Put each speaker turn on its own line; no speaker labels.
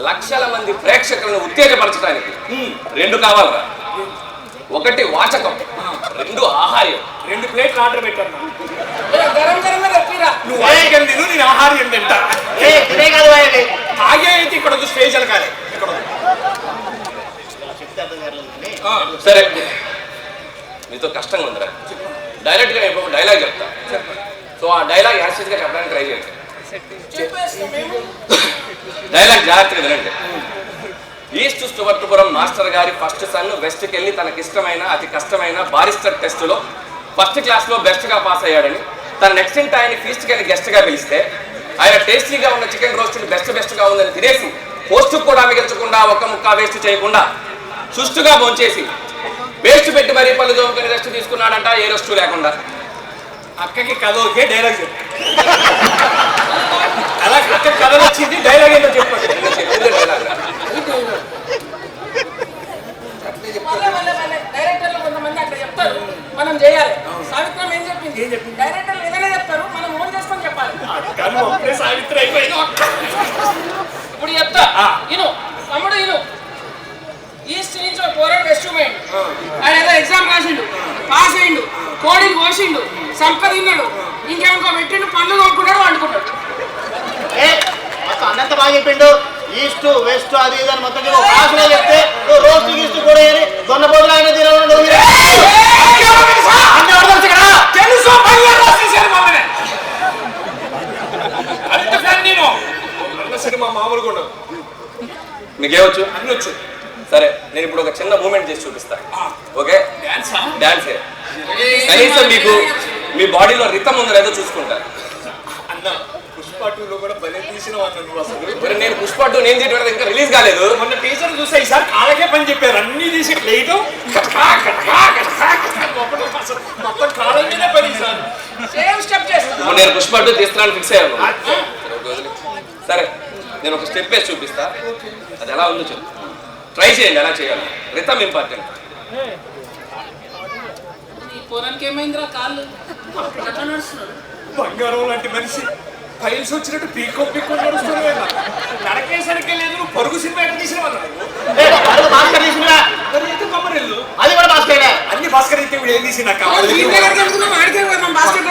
లక్షల మంది ప్రేక్షకులను ఉత్తేజపరచడానికి రెండు కావాలరా. ఒకటి వాచకం, రెండు ఆహార్యం.
2 ప్లేట్లు ఆర్డర్ పెట్టాను. నువ్వు వాచకం తిను, నేను ఆహార్యం తింటా. ఆగే అయితే ఇక్కడ స్టేజ్ కాలే.
సరే, మీతో కష్టంగా ఉందిరా. డైరెక్ట్గా అయిపోయి డైలాగ్ చెప్తా. సో ఆ డైలాగ్ యాక్చువల్గా చెప్పడానికి ట్రై చేయండి. డైలాగ్ జాగ్రత్తగా వినండి. ఈస్ట్ స్టువర్ట్పురం మాస్టర్ గారి ఫస్ట్ సన్ వెస్ట్కి వెళ్ళి తనకిష్టమైన అతి కష్టమైన బారిస్టర్ టెస్టులో ఫస్ట్ క్లాస్లో బెస్ట్గా పాస్ అయ్యాడని తన నెక్స్ట్ ఇంటి ఆయన ఫీస్ట్కి వెళ్ళి గెస్ట్గా పిలిస్తే ఆయన టేస్టీగా ఉన్న చికెన్ రోస్ట్ని బెస్ట్గా ఉందని తినేసి పోస్టుకు కూడా మిగల్చకుండా ఒక్క ముక్క వేస్ట్ చేయకుండా సుష్టుగా భోంచేసి వేస్ట్ పెట్టి మరీ పళ్ళు దోముకొని రెస్ట్ తీసుకున్నాడంట, ఏ రెస్ట్ లేకుండా.
అక్కకి కథ ఓకే, డైలాగ్ చెప్పు. అలా అక్క కథ వచ్చింది, డైలాగ్ ఏంటో చెప్పండి.
చెప్పింది డైలాగ్.
డైరెక్టర్లు కొంతమంది అట్లా చెప్తారు, మనం చేయాలి. సావిత్రం ఏం చెప్పింది? డైరెక్టర్లు ఏదైనా చెప్తారు, మనం ఓన్ చేసుకొని చెప్పాలి.
సావిత్రి అయిపోయింది.
ఇప్పుడు చెప్తా ఇను తమ్ముడు, ఇను. ఈస్ట్ నుంచి ఒక పోరాడు వెస్ట్ పోయిండు. ఆయన ఏదో ఎగ్జామ్ రాసిండు, పాస్ అయిండు, కోడిని కోసిండు, సంప తిన్నాడు, ఇంకేమో పెట్టిండు, పండ్లు కొనుక్కున్నాడు, వండుకున్నాడు.
అన్నంత బాగా చెప్పిండు. ఈస్ట్ వెస్ట్ అది ఇది అని మొత్తం భాషలో చెప్తే రోస్ట్ గీస్ట్ కూడా దొన్న పోతులు ఆయన
సినిమా మామూలుగా ఉండదు.
మీకేవచ్చు?
అన్ని వచ్చు.
సరే, నేను ఇప్పుడు ఒక చిన్న మూమెంట్ చేసి చూపిస్తా. ఓకే? డాన్సే. కనీసం మీకు మీ బాడీలో రిథమ్ ఉందో లేదో చూసుకుంటా.
అన్న పుష్ప 2లో కూడా భలే తీసిన వాళ్ళు అసలు.
నేను పుష్ప 2 నేను తీయడం ఇంకా రిలీజ్ కాలేదు.
మొన్న టీచర్ చూసా, ఈసారి కాళ్ళకే పని చెప్పారు. అన్ని తీసి ప్లేట్ మొత్తం కాళ్ళ మీదే పని. సార్
సేమ్ స్టెప్ చేస్తా.
నేను పుష్ప 2 తీస్తున్నాను ఫిక్స్ అయ్యాను. సరే, నేను ఒక స్టెప్ వేసి చూపిస్తా, అది ఎలా ఉందో చెప్పు. ట్రై చేయండి, ఎలా చేయాలి. Rhythm important.
పోరానికి ఏమైందిరా కాళ్ళు అట్లా నడుస్తున్నాడు?
బంగారం లాంటి మనిషి ఫైల్స్ వచ్చినట్టు పీకో నడుస్తున్నాడు. నడకేసరికి లేదు. నువ్వు పరుగు సినిమా ఎక్కడ తీసిన వాళ్ళు
అది కూడా భాస్కర్.
అన్ని భాస్కర్ అయితే ఏం తీసి నాకు
భాస్కర్